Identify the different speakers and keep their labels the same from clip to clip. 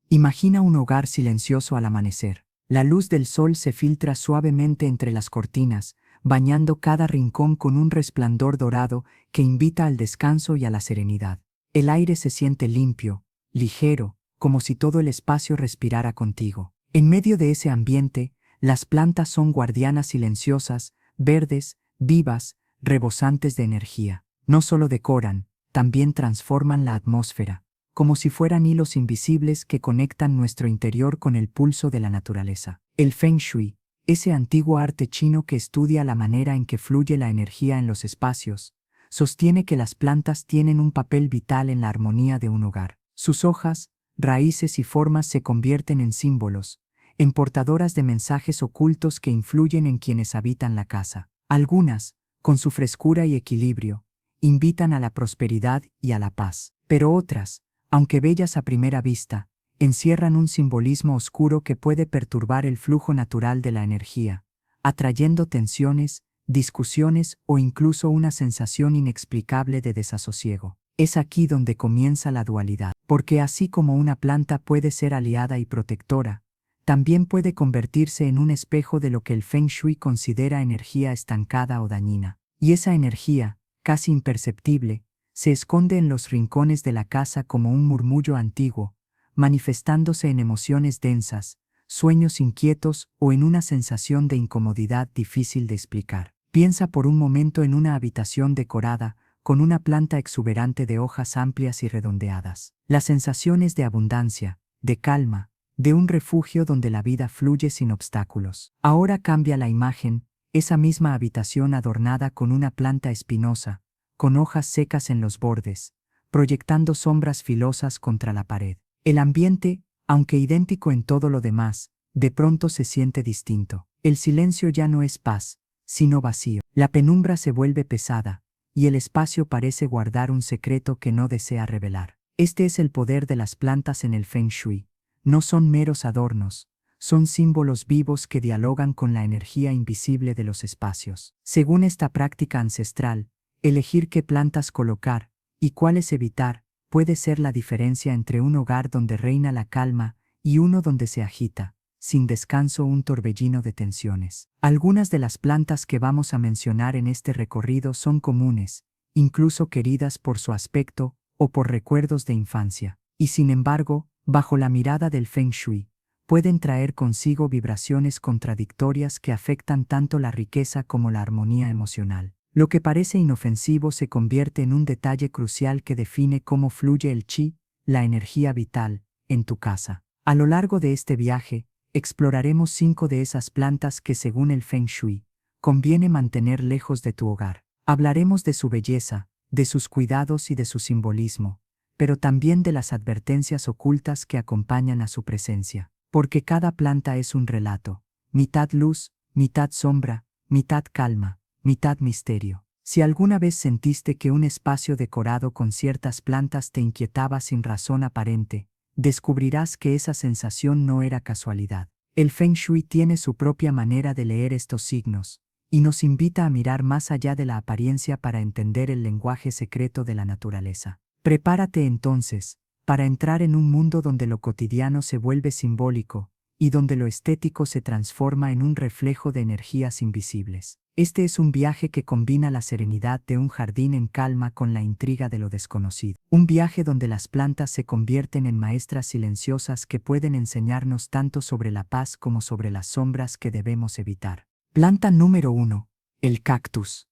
Speaker 1: Imagina un hogar silencioso al amanecer. La luz del sol se filtra suavemente entre las cortinas, bañando cada rincón con un resplandor dorado que invita al descanso y a la serenidad. El aire se siente limpio, ligero, como si todo el espacio respirara contigo. En medio de ese ambiente, las plantas son guardianas silenciosas, verdes, vivas, rebosantes de energía. No solo decoran, también transforman la atmósfera, como si fueran hilos invisibles que conectan nuestro interior con el pulso de la naturaleza. El Feng Shui, ese antiguo arte chino que estudia la manera en que fluye la energía en los espacios, sostiene que las plantas tienen un papel vital en la armonía de un hogar. Sus hojas, raíces y formas se convierten en símbolos, en portadoras de mensajes ocultos que influyen en quienes habitan la casa. Algunas, con su frescura y equilibrio, invitan a la prosperidad y a la paz. Pero otras, aunque bellas a primera vista, encierran un simbolismo oscuro que puede perturbar el flujo natural de la energía, atrayendo tensiones, discusiones o incluso una sensación inexplicable de desasosiego. Es aquí donde comienza la dualidad, porque así como una planta puede ser aliada y protectora, también puede convertirse en un espejo de lo que el Feng Shui considera energía estancada o dañina. Y esa energía, casi imperceptible, se esconde en los rincones de la casa como un murmullo antiguo, manifestándose en emociones densas, sueños inquietos o en una sensación de incomodidad difícil de explicar. Piensa por un momento en una habitación decorada, con una planta exuberante de hojas amplias y redondeadas. La sensación es de abundancia, de calma, de un refugio donde la vida fluye sin obstáculos. Ahora cambia la imagen, esa misma habitación adornada con una planta espinosa, con hojas secas en los bordes, proyectando sombras filosas contra la pared. El ambiente, aunque idéntico en todo lo demás, de pronto se siente distinto. El silencio ya no es paz, sino vacío. La penumbra se vuelve pesada, y el espacio parece guardar un secreto que no desea revelar. Este es el poder de las plantas en el Feng Shui. No son meros adornos, son símbolos vivos que dialogan con la energía invisible de los espacios. Según esta práctica ancestral, elegir qué plantas colocar y cuáles evitar puede ser la diferencia entre un hogar donde reina la calma y uno donde se agita, sin descanso, un torbellino de tensiones. Algunas de las plantas que vamos a mencionar en este recorrido son comunes, incluso queridas por su aspecto o por recuerdos de infancia, y sin embargo, bajo la mirada del Feng Shui, pueden traer consigo vibraciones contradictorias que afectan tanto la riqueza como la armonía emocional. Lo que parece inofensivo se convierte en un detalle crucial que define cómo fluye el chi, la energía vital, en tu casa. A lo largo de este viaje, exploraremos 5 de esas plantas que, según el Feng Shui, conviene mantener lejos de tu hogar. Hablaremos de su belleza, de sus cuidados y de su simbolismo, pero también de las advertencias ocultas que acompañan a su presencia. Porque cada planta es un relato, mitad luz, mitad sombra, mitad calma, mitad misterio. Si alguna vez sentiste que un espacio decorado con ciertas plantas te inquietaba sin razón aparente, descubrirás que esa sensación no era casualidad. El Feng Shui tiene su propia manera de leer estos signos, y nos invita a mirar más allá de la apariencia para entender el lenguaje secreto de la naturaleza. Prepárate entonces, para entrar en un mundo donde lo cotidiano se vuelve simbólico, y donde lo estético se transforma en un reflejo de energías invisibles. Este es un viaje que combina la serenidad de un jardín en calma con la intriga de lo desconocido. Un viaje donde las plantas se convierten en maestras silenciosas que pueden enseñarnos tanto sobre la paz como sobre las sombras que debemos evitar. Planta número 1. El cactus.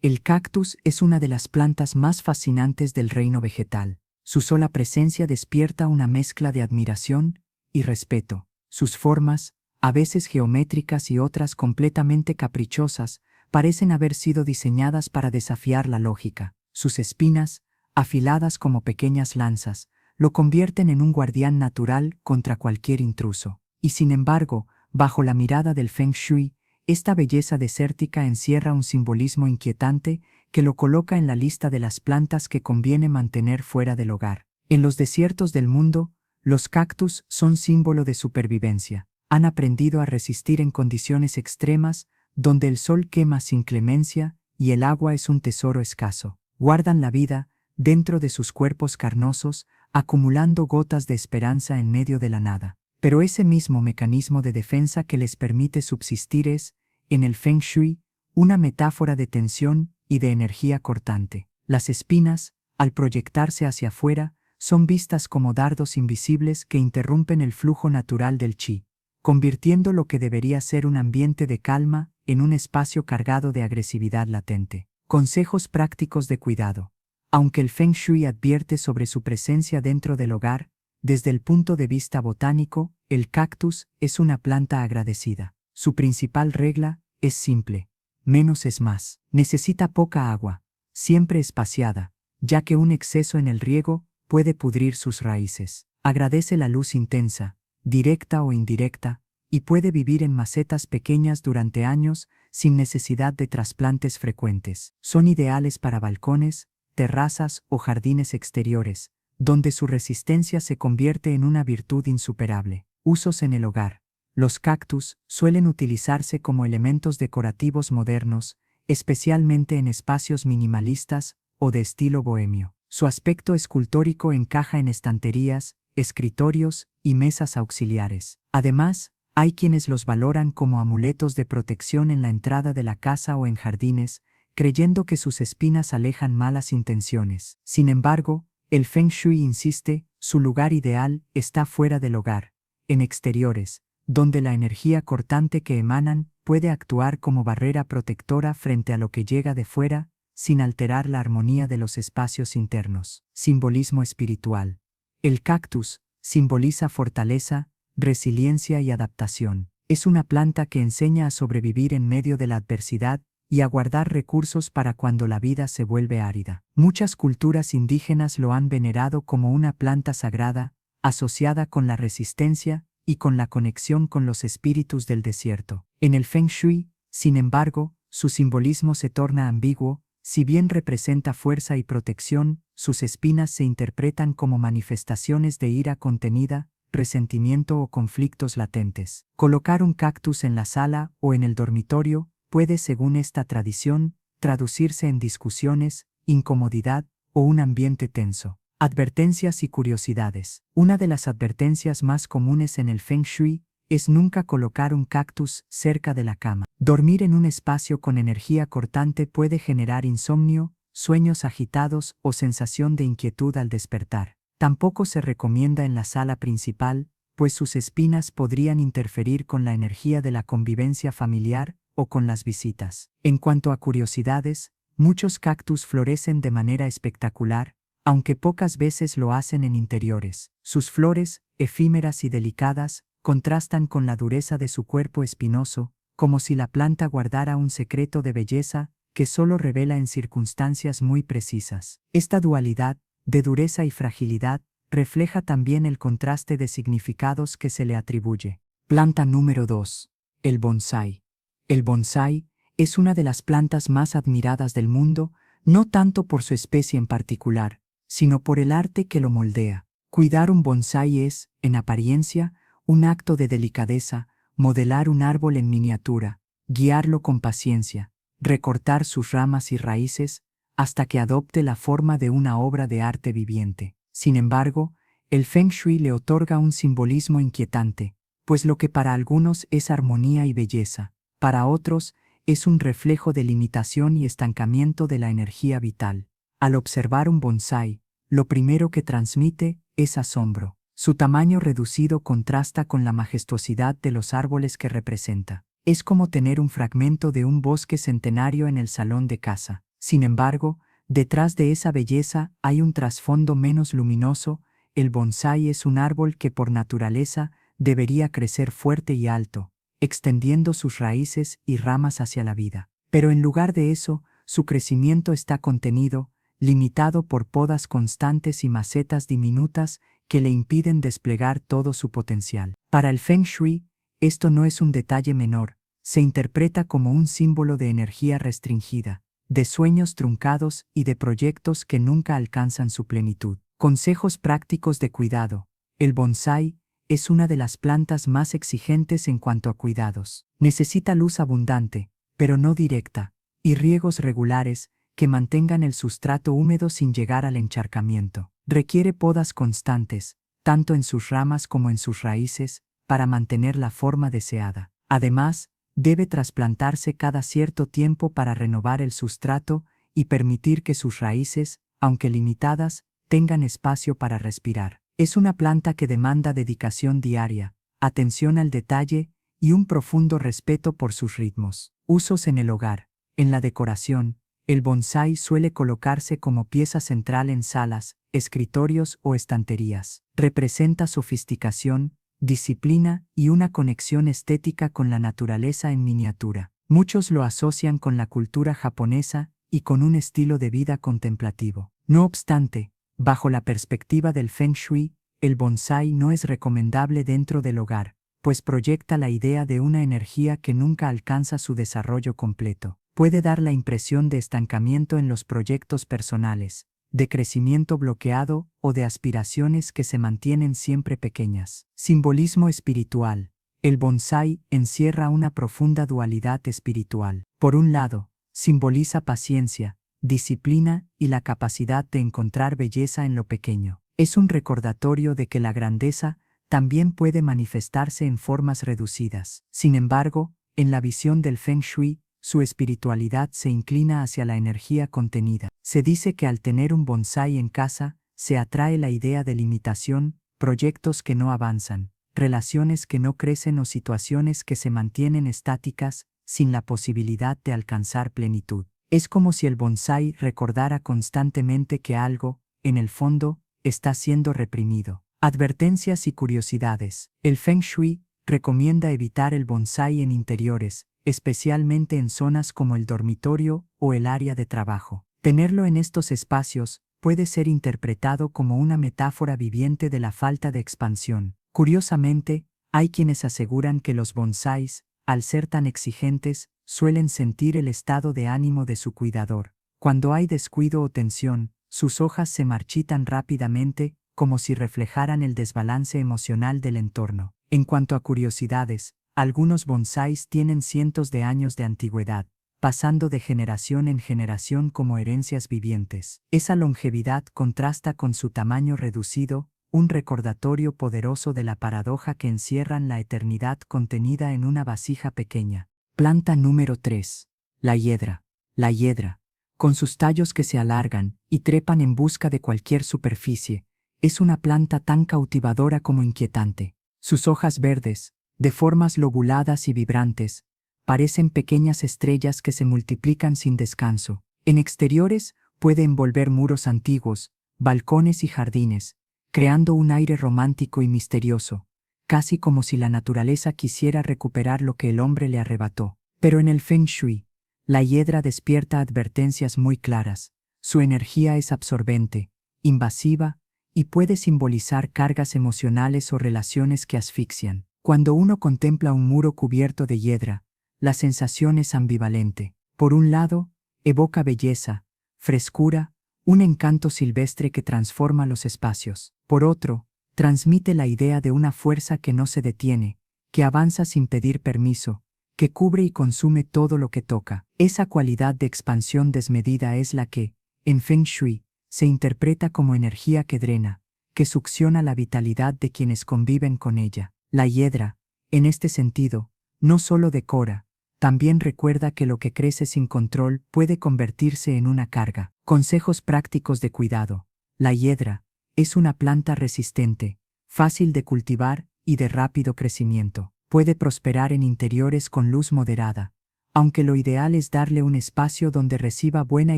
Speaker 1: El cactus es una de las plantas más fascinantes del reino vegetal. Su sola presencia despierta una mezcla de admiración y respeto. Sus formas, a veces geométricas y otras completamente caprichosas, parecen haber sido diseñadas para desafiar la lógica. Sus espinas, afiladas como pequeñas lanzas, lo convierten en un guardián natural contra cualquier intruso. Y sin embargo, bajo la mirada del Feng Shui, esta belleza desértica encierra un simbolismo inquietante que lo coloca en la lista de las plantas que conviene mantener fuera del hogar. En los desiertos del mundo, los cactus son símbolo de supervivencia. Han aprendido a resistir en condiciones extremas, donde el sol quema sin clemencia y el agua es un tesoro escaso. Guardan la vida dentro de sus cuerpos carnosos, acumulando gotas de esperanza en medio de la nada. Pero ese mismo mecanismo de defensa que les permite subsistir es, en el Feng Shui, una metáfora de tensión y de energía cortante. Las espinas, al proyectarse hacia afuera, son vistas como dardos invisibles que interrumpen el flujo natural del chi, convirtiendo lo que debería ser un ambiente de calma en un espacio cargado de agresividad latente. Consejos prácticos de cuidado. Aunque el Feng Shui advierte sobre su presencia dentro del hogar, desde el punto de vista botánico, el cactus es una planta agradecida. Su principal regla es simple: menos es más. Necesita poca agua, siempre espaciada, ya que un exceso en el riego puede pudrir sus raíces. Agradece la luz intensa, directa o indirecta, y puede vivir en macetas pequeñas durante años sin necesidad de trasplantes frecuentes. Son ideales para balcones, terrazas o jardines exteriores, donde su resistencia se convierte en una virtud insuperable. Usos en el hogar. Los cactus suelen utilizarse como elementos decorativos modernos, especialmente en espacios minimalistas o de estilo bohemio. Su aspecto escultórico encaja en estanterías, escritorios y mesas auxiliares. Además, hay quienes los valoran como amuletos de protección en la entrada de la casa o en jardines, creyendo que sus espinas alejan malas intenciones. Sin embargo, el Feng Shui insiste, su lugar ideal está fuera del hogar, en exteriores, donde la energía cortante que emanan puede actuar como barrera protectora frente a lo que llega de fuera, sin alterar la armonía de los espacios internos. Simbolismo espiritual. El cactus simboliza fortaleza, resiliencia y adaptación. Es una planta que enseña a sobrevivir en medio de la adversidad y a guardar recursos para cuando la vida se vuelve árida. Muchas culturas indígenas lo han venerado como una planta sagrada, asociada con la resistencia y con la conexión con los espíritus del desierto. En el Feng Shui, sin embargo, su simbolismo se torna ambiguo. Si bien representa fuerza y protección, sus espinas se interpretan como manifestaciones de ira contenida, resentimiento o conflictos latentes. Colocar un cactus en la sala o en el dormitorio puede, según esta tradición, traducirse en discusiones, incomodidad o un ambiente tenso. Advertencias y curiosidades. Una de las advertencias más comunes en el Feng Shui es nunca colocar un cactus cerca de la cama. Dormir en un espacio con energía cortante puede generar insomnio, sueños agitados o sensación de inquietud al despertar. Tampoco se recomienda en la sala principal, pues sus espinas podrían interferir con la energía de la convivencia familiar o con las visitas. En cuanto a curiosidades, muchos cactus florecen de manera espectacular, aunque pocas veces lo hacen en interiores. Sus flores, efímeras y delicadas, contrastan con la dureza de su cuerpo espinoso, como si la planta guardara un secreto de belleza que solo revela en circunstancias muy precisas. Esta dualidad, de dureza y fragilidad, refleja también el contraste de significados que se le atribuye. Planta número 2. El bonsái. El bonsái es una de las plantas más admiradas del mundo, no tanto por su especie en particular, sino por el arte que lo moldea. Cuidar un bonsái es, en apariencia, un acto de delicadeza, modelar un árbol en miniatura, guiarlo con paciencia, recortar sus ramas y raíces, hasta que adopte la forma de una obra de arte viviente. Sin embargo, el Feng Shui le otorga un simbolismo inquietante, pues lo que para algunos es armonía y belleza, para otros es un reflejo de limitación y estancamiento de la energía vital. Al observar un bonsái, lo primero que transmite es asombro. Su tamaño reducido contrasta con la majestuosidad de los árboles que representa. Es como tener un fragmento de un bosque centenario en el salón de casa. Sin embargo, detrás de esa belleza hay un trasfondo menos luminoso. El bonsái es un árbol que por naturaleza debería crecer fuerte y alto, extendiendo sus raíces y ramas hacia la vida. Pero en lugar de eso, su crecimiento está contenido, limitado por podas constantes y macetas diminutas que le impiden desplegar todo su potencial. Para el Feng Shui, esto no es un detalle menor, se interpreta como un símbolo de energía restringida, de sueños truncados y de proyectos que nunca alcanzan su plenitud. Consejos prácticos de cuidado. El bonsái es una de las plantas más exigentes en cuanto a cuidados. Necesita luz abundante, pero no directa, y riegos regulares que mantengan el sustrato húmedo sin llegar al encharcamiento. Requiere podas constantes, tanto en sus ramas como en sus raíces, para mantener la forma deseada. Además, debe trasplantarse cada cierto tiempo para renovar el sustrato y permitir que sus raíces, aunque limitadas, tengan espacio para respirar. Es una planta que demanda dedicación diaria, atención al detalle y un profundo respeto por sus ritmos. Usos en el hogar. En la decoración, el bonsái suele colocarse como pieza central en salas, escritorios o estanterías. Representa sofisticación, disciplina y una conexión estética con la naturaleza en miniatura. Muchos lo asocian con la cultura japonesa y con un estilo de vida contemplativo. No obstante, bajo la perspectiva del Feng Shui, el bonsái no es recomendable dentro del hogar, pues proyecta la idea de una energía que nunca alcanza su desarrollo completo. Puede dar la impresión de estancamiento en los proyectos personales, de crecimiento bloqueado o de aspiraciones que se mantienen siempre pequeñas. Simbolismo espiritual. El bonsái encierra una profunda dualidad espiritual. Por un lado, simboliza paciencia, disciplina y la capacidad de encontrar belleza en lo pequeño. Es un recordatorio de que la grandeza también puede manifestarse en formas reducidas. Sin embargo, en la visión del Feng Shui, su espiritualidad se inclina hacia la energía contenida. Se dice que al tener un bonsái en casa, se atrae la idea de limitación, proyectos que no avanzan, relaciones que no crecen o situaciones que se mantienen estáticas, sin la posibilidad de alcanzar plenitud. Es como si el bonsái recordara constantemente que algo, en el fondo, está siendo reprimido. Advertencias y curiosidades. El Feng Shui recomienda evitar el bonsái en interiores, especialmente en zonas como el dormitorio o el área de trabajo. Tenerlo en estos espacios puede ser interpretado como una metáfora viviente de la falta de expansión. Curiosamente, hay quienes aseguran que los bonsáis, al ser tan exigentes, suelen sentir el estado de ánimo de su cuidador. Cuando hay descuido o tensión, sus hojas se marchitan rápidamente, como si reflejaran el desbalance emocional del entorno. En cuanto a curiosidades, algunos bonsáis tienen cientos de años de antigüedad, pasando de generación en generación como herencias vivientes. Esa longevidad contrasta con su tamaño reducido, un recordatorio poderoso de la paradoja que encierran la eternidad contenida en una vasija pequeña. Planta número 3. La hiedra. La hiedra, con sus tallos que se alargan y trepan en busca de cualquier superficie, es una planta tan cautivadora como inquietante. Sus hojas verdes, de formas lobuladas y vibrantes, parecen pequeñas estrellas que se multiplican sin descanso. En exteriores, puede envolver muros antiguos, balcones y jardines, creando un aire romántico y misterioso, casi como si la naturaleza quisiera recuperar lo que el hombre le arrebató. Pero en el Feng Shui, la hiedra despierta advertencias muy claras. Su energía es absorbente, invasiva, y puede simbolizar cargas emocionales o relaciones que asfixian. Cuando uno contempla un muro cubierto de hiedra, la sensación es ambivalente. Por un lado, evoca belleza, frescura, un encanto silvestre que transforma los espacios. Por otro, transmite la idea de una fuerza que no se detiene, que avanza sin pedir permiso, que cubre y consume todo lo que toca. Esa cualidad de expansión desmedida es la que, en Feng Shui, se interpreta como energía que drena, que succiona la vitalidad de quienes conviven con ella. La hiedra, en este sentido, no solo decora, también recuerda que lo que crece sin control puede convertirse en una carga. Consejos prácticos de cuidado. La hiedra es una planta resistente, fácil de cultivar y de rápido crecimiento. Puede prosperar en interiores con luz moderada, aunque lo ideal es darle un espacio donde reciba buena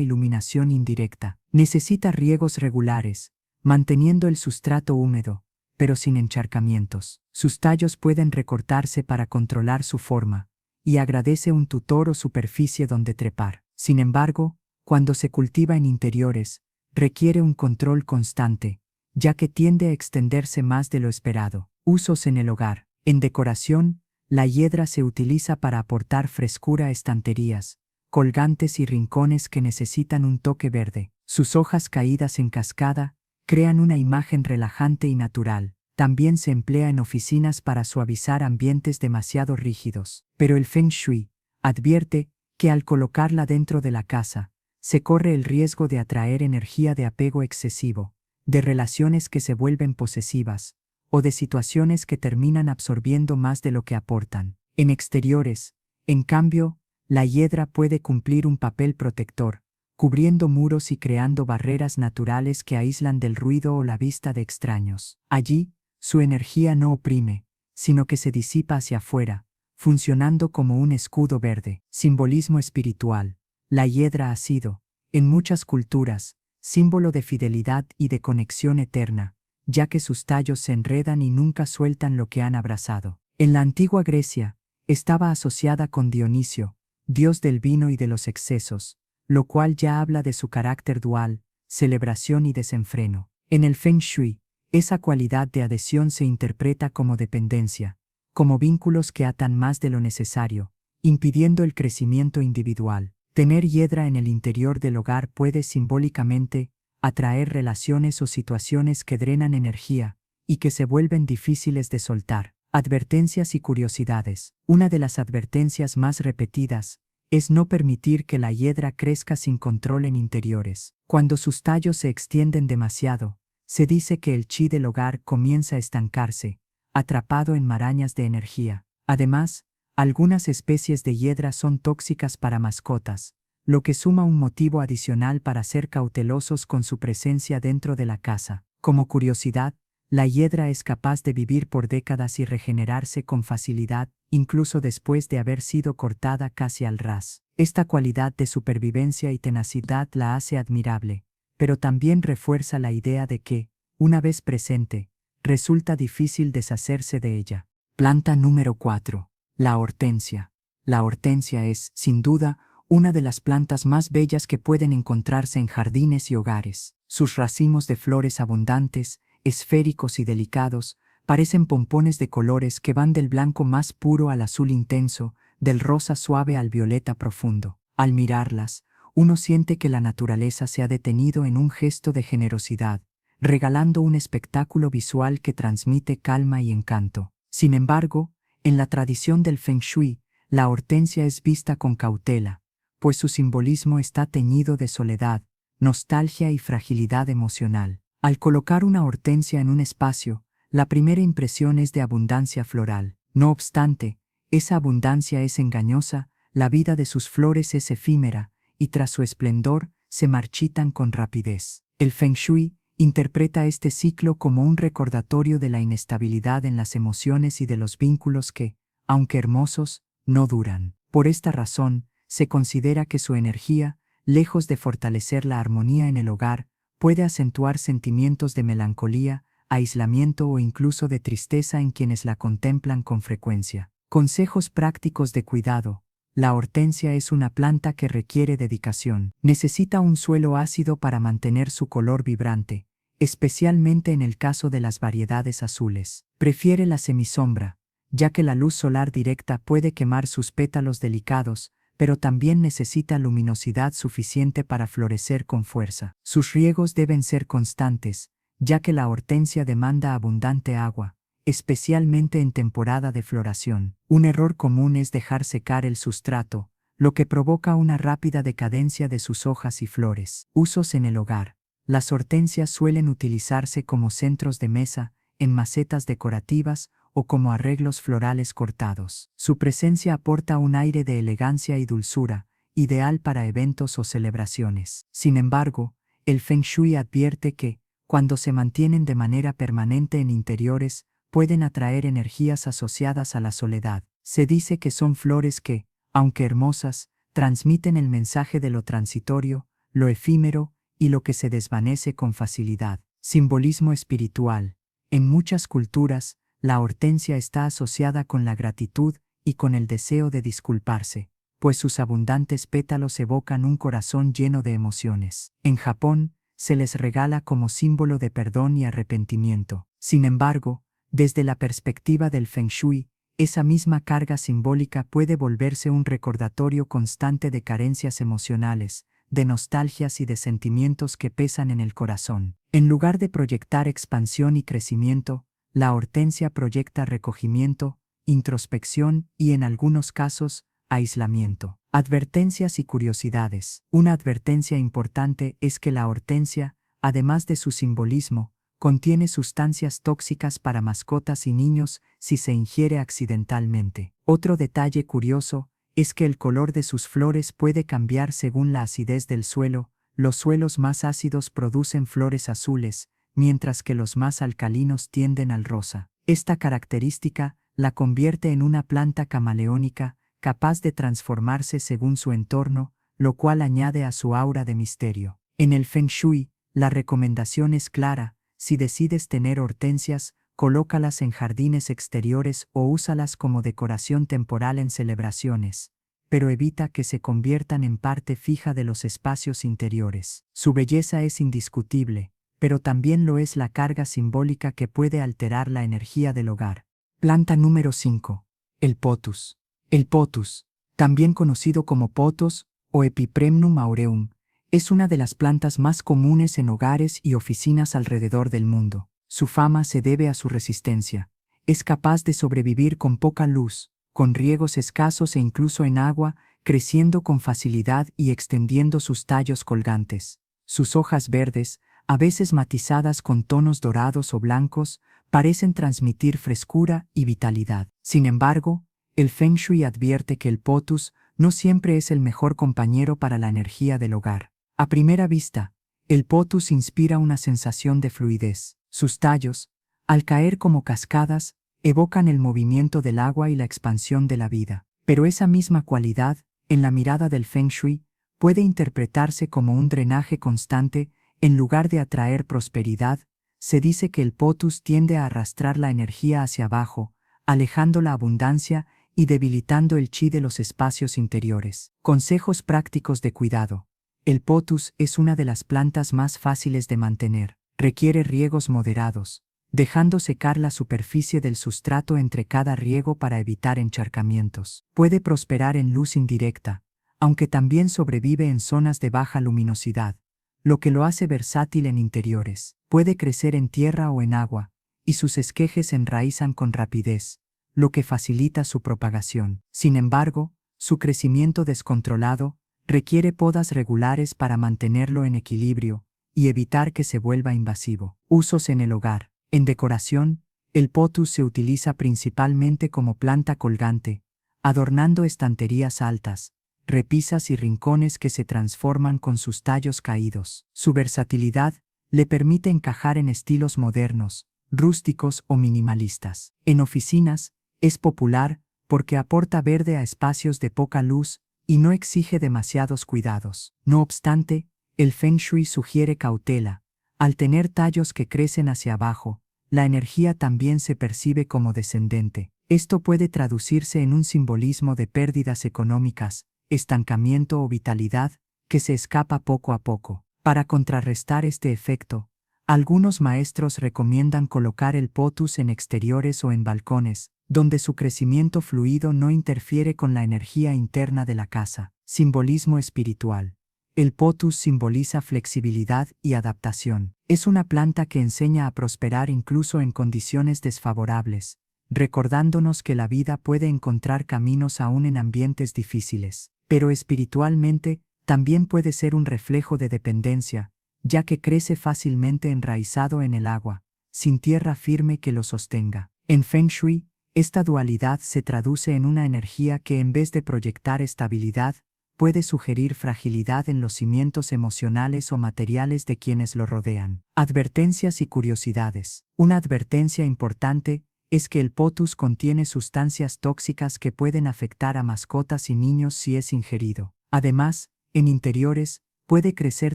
Speaker 1: iluminación indirecta. Necesita riegos regulares, manteniendo el sustrato húmedo, pero sin encharcamientos. Sus tallos pueden recortarse para controlar su forma, y agradece un tutor o superficie donde trepar. Sin embargo, cuando se cultiva en interiores, requiere un control constante, ya que tiende a extenderse más de lo esperado. Usos en el hogar. En decoración, la hiedra se utiliza para aportar frescura a estanterías, colgantes y rincones que necesitan un toque verde. Sus hojas caídas en cascada crean una imagen relajante y natural. También se emplea en oficinas para suavizar ambientes demasiado rígidos. Pero el Feng Shui advierte que al colocarla dentro de la casa, se corre el riesgo de atraer energía de apego excesivo, de relaciones que se vuelven posesivas, o de situaciones que terminan absorbiendo más de lo que aportan. En exteriores, en cambio, la hiedra puede cumplir un papel protector, cubriendo muros y creando barreras naturales que aíslan del ruido o la vista de extraños. Allí, su energía no oprime, sino que se disipa hacia afuera, funcionando como un escudo verde. Simbolismo espiritual. La hiedra ha sido, en muchas culturas, símbolo de fidelidad y de conexión eterna, ya que sus tallos se enredan y nunca sueltan lo que han abrazado. En la antigua Grecia, estaba asociada con Dionisio, dios del vino y de los excesos, lo cual ya habla de su carácter dual, celebración y desenfreno. En el Feng Shui, esa cualidad de adhesión se interpreta como dependencia, como vínculos que atan más de lo necesario, impidiendo el crecimiento individual. Tener hiedra en el interior del hogar puede simbólicamente atraer relaciones o situaciones que drenan energía y que se vuelven difíciles de soltar. Advertencias y curiosidades. Una de las advertencias más repetidas es no permitir que la hiedra crezca sin control en interiores. Cuando sus tallos se extienden demasiado, se dice que el chi del hogar comienza a estancarse, atrapado en marañas de energía. Además, algunas especies de hiedra son tóxicas para mascotas, lo que suma un motivo adicional para ser cautelosos con su presencia dentro de la casa. Como curiosidad, la hiedra es capaz de vivir por décadas y regenerarse con facilidad, incluso después de haber sido cortada casi al ras. Esta cualidad de supervivencia y tenacidad la hace admirable, pero también refuerza la idea de que, una vez presente, resulta difícil deshacerse de ella. Planta número 4. La hortensia. La hortensia es, sin duda, una de las plantas más bellas que pueden encontrarse en jardines y hogares. Sus racimos de flores abundantes, esféricos y delicados, parecen pompones de colores que van del blanco más puro al azul intenso, del rosa suave al violeta profundo. Al mirarlas, uno siente que la naturaleza se ha detenido en un gesto de generosidad, regalando un espectáculo visual que transmite calma y encanto. Sin embargo, en la tradición del Feng Shui, la hortensia es vista con cautela, pues su simbolismo está teñido de soledad, nostalgia y fragilidad emocional. Al colocar una hortensia en un espacio, la primera impresión es de abundancia floral. No obstante, esa abundancia es engañosa, la vida de sus flores es efímera, y tras su esplendor, se marchitan con rapidez. El Feng Shui interpreta este ciclo como un recordatorio de la inestabilidad en las emociones y de los vínculos que, aunque hermosos, no duran. Por esta razón, se considera que su energía, lejos de fortalecer la armonía en el hogar, puede acentuar sentimientos de melancolía, aislamiento o incluso de tristeza en quienes la contemplan con frecuencia. Consejos prácticos de cuidado. La hortensia es una planta que requiere dedicación. Necesita un suelo ácido para mantener su color vibrante, especialmente en el caso de las variedades azules. Prefiere la semisombra, ya que la luz solar directa puede quemar sus pétalos delicados, pero también necesita luminosidad suficiente para florecer con fuerza. Sus riegos deben ser constantes, ya que la hortensia demanda abundante agua, especialmente en temporada de floración. Un error común es dejar secar el sustrato, lo que provoca una rápida decadencia de sus hojas y flores. Usos en el hogar. Las hortensias suelen utilizarse como centros de mesa, en macetas decorativas o como arreglos florales cortados. Su presencia aporta un aire de elegancia y dulzura, ideal para eventos o celebraciones. Sin embargo, el Feng Shui advierte que, cuando se mantienen de manera permanente en interiores, pueden atraer energías asociadas a la soledad. Se dice que son flores que, aunque hermosas, transmiten el mensaje de lo transitorio, lo efímero y lo que se desvanece con facilidad. Simbolismo espiritual. En muchas culturas, la hortensia está asociada con la gratitud y con el deseo de disculparse, pues sus abundantes pétalos evocan un corazón lleno de emociones. En Japón, se les regala como símbolo de perdón y arrepentimiento. Sin embargo, desde la perspectiva del Feng Shui, esa misma carga simbólica puede volverse un recordatorio constante de carencias emocionales, de nostalgias y de sentimientos que pesan en el corazón. En lugar de proyectar expansión y crecimiento, la hortensia proyecta recogimiento, introspección y, en algunos casos, aislamiento. Advertencias y curiosidades. Una advertencia importante es que la hortensia, además de su simbolismo, contiene sustancias tóxicas para mascotas y niños si se ingiere accidentalmente. Otro detalle curioso es que el color de sus flores puede cambiar según la acidez del suelo. Los suelos más ácidos producen flores azules, mientras que los más alcalinos tienden al rosa. Esta característica la convierte en una planta camaleónica, capaz de transformarse según su entorno, lo cual añade a su aura de misterio. En el Feng Shui, la recomendación es clara: si decides tener hortensias, colócalas en jardines exteriores o úsalas como decoración temporal en celebraciones, pero evita que se conviertan en parte fija de los espacios interiores. Su belleza es indiscutible, pero también lo es la carga simbólica que puede alterar la energía del hogar. Planta número 5. El pothos. El pothos, también conocido como pothos o Epipremnum aureum, es una de las plantas más comunes en hogares y oficinas alrededor del mundo. Su fama se debe a su resistencia. Es capaz de sobrevivir con poca luz, con riegos escasos e incluso en agua, creciendo con facilidad y extendiendo sus tallos colgantes. Sus hojas verdes, a veces matizadas con tonos dorados o blancos, parecen transmitir frescura y vitalidad. Sin embargo, el Feng Shui advierte que el pothos no siempre es el mejor compañero para la energía del hogar. A primera vista, el pothos inspira una sensación de fluidez. Sus tallos, al caer como cascadas, evocan el movimiento del agua y la expansión de la vida. Pero esa misma cualidad, en la mirada del Feng Shui, puede interpretarse como un drenaje constante. En lugar de atraer prosperidad, se dice que el pothos tiende a arrastrar la energía hacia abajo, alejando la abundancia y debilitando el chi de los espacios interiores. Consejos prácticos de cuidado. El pothos es una de las plantas más fáciles de mantener. Requiere riegos moderados, dejando secar la superficie del sustrato entre cada riego para evitar encharcamientos. Puede prosperar en luz indirecta, aunque también sobrevive en zonas de baja luminosidad, lo que lo hace versátil en interiores. Puede crecer en tierra o en agua, y sus esquejes se enraizan con rapidez, lo que facilita su propagación. Sin embargo, su crecimiento descontrolado requiere podas regulares para mantenerlo en equilibrio y evitar que se vuelva invasivo. Usos en el hogar. En decoración, el pothos se utiliza principalmente como planta colgante, adornando estanterías altas, repisas y rincones que se transforman con sus tallos caídos. Su versatilidad le permite encajar en estilos modernos, rústicos o minimalistas. En oficinas, es popular porque aporta verde a espacios de poca luz y no exige demasiados cuidados. No obstante, el Feng Shui sugiere cautela. Al tener tallos que crecen hacia abajo, la energía también se percibe como descendente. Esto puede traducirse en un simbolismo de pérdidas económicas, estancamiento o vitalidad que se escapa poco a poco. Para contrarrestar este efecto, algunos maestros recomiendan colocar el pothos en exteriores o en balcones, donde su crecimiento fluido no interfiere con la energía interna de la casa. Simbolismo espiritual. El pothos simboliza flexibilidad y adaptación. Es una planta que enseña a prosperar incluso en condiciones desfavorables, recordándonos que la vida puede encontrar caminos aún en ambientes difíciles. Pero espiritualmente, también puede ser un reflejo de dependencia, ya que crece fácilmente enraizado en el agua, sin tierra firme que lo sostenga. En Feng Shui, esta dualidad se traduce en una energía que en vez de proyectar estabilidad, puede sugerir fragilidad en los cimientos emocionales o materiales de quienes lo rodean. Advertencias y curiosidades. Una advertencia importante es que el pothos contiene sustancias tóxicas que pueden afectar a mascotas y niños si es ingerido. Además, en interiores, puede crecer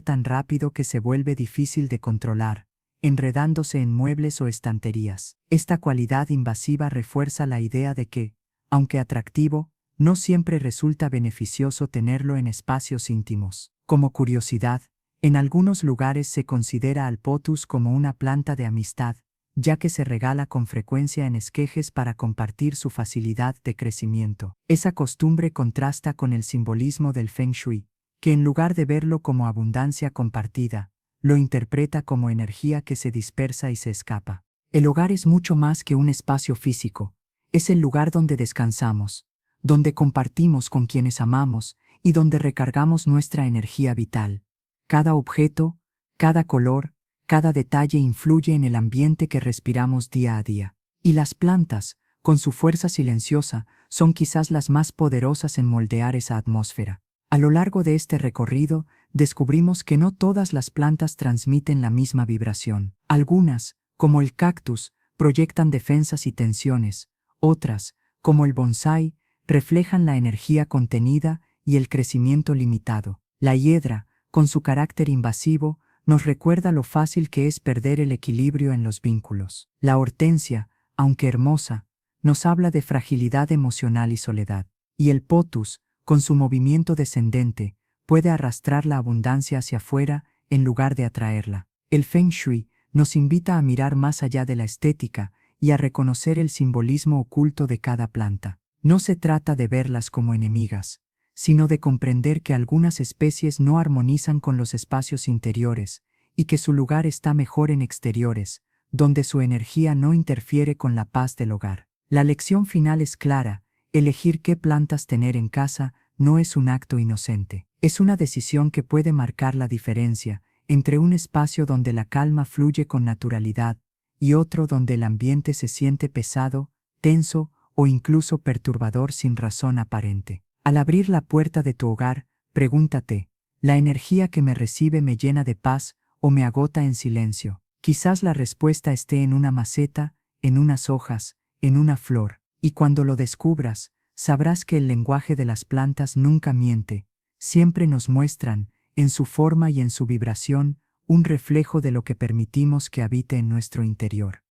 Speaker 1: tan rápido que se vuelve difícil de controlar, enredándose en muebles o estanterías. Esta cualidad invasiva refuerza la idea de que, aunque atractivo, no siempre resulta beneficioso tenerlo en espacios íntimos. Como curiosidad, en algunos lugares se considera al pothos como una planta de amistad, ya que se regala con frecuencia en esquejes para compartir su facilidad de crecimiento. Esa costumbre contrasta con el simbolismo del Feng Shui, que en lugar de verlo como abundancia compartida, lo interpreta como energía que se dispersa y se escapa. El hogar es mucho más que un espacio físico. Es el lugar donde descansamos, donde compartimos con quienes amamos y donde recargamos nuestra energía vital. Cada objeto, cada color, cada detalle influye en el ambiente que respiramos día a día. Y las plantas, con su fuerza silenciosa, son quizás las más poderosas en moldear esa atmósfera. A lo largo de este recorrido, descubrimos que no todas las plantas transmiten la misma vibración. Algunas, como el cactus, proyectan defensas y tensiones. Otras, como el bonsái, reflejan la energía contenida y el crecimiento limitado. La hiedra, con su carácter invasivo, nos recuerda lo fácil que es perder el equilibrio en los vínculos. La hortensia, aunque hermosa, nos habla de fragilidad emocional y soledad. Y el pothos, con su movimiento descendente, puede arrastrar la abundancia hacia afuera en lugar de atraerla. El Feng Shui nos invita a mirar más allá de la estética y a reconocer el simbolismo oculto de cada planta. No se trata de verlas como enemigas, sino de comprender que algunas especies no armonizan con los espacios interiores y que su lugar está mejor en exteriores, donde su energía no interfiere con la paz del hogar. La lección final es clara: elegir qué plantas tener en casa no es un acto inocente. Es una decisión que puede marcar la diferencia entre un espacio donde la calma fluye con naturalidad y otro donde el ambiente se siente pesado, tenso o incluso perturbador sin razón aparente. Al abrir la puerta de tu hogar, pregúntate: ¿la energía que me recibe me llena de paz o me agota en silencio? Quizás la respuesta esté en una maceta, en unas hojas, en una flor, y cuando lo descubras, sabrás que el lenguaje de las plantas nunca miente, siempre nos muestran, en su forma y en su vibración, un reflejo de lo que permitimos que habite en nuestro interior.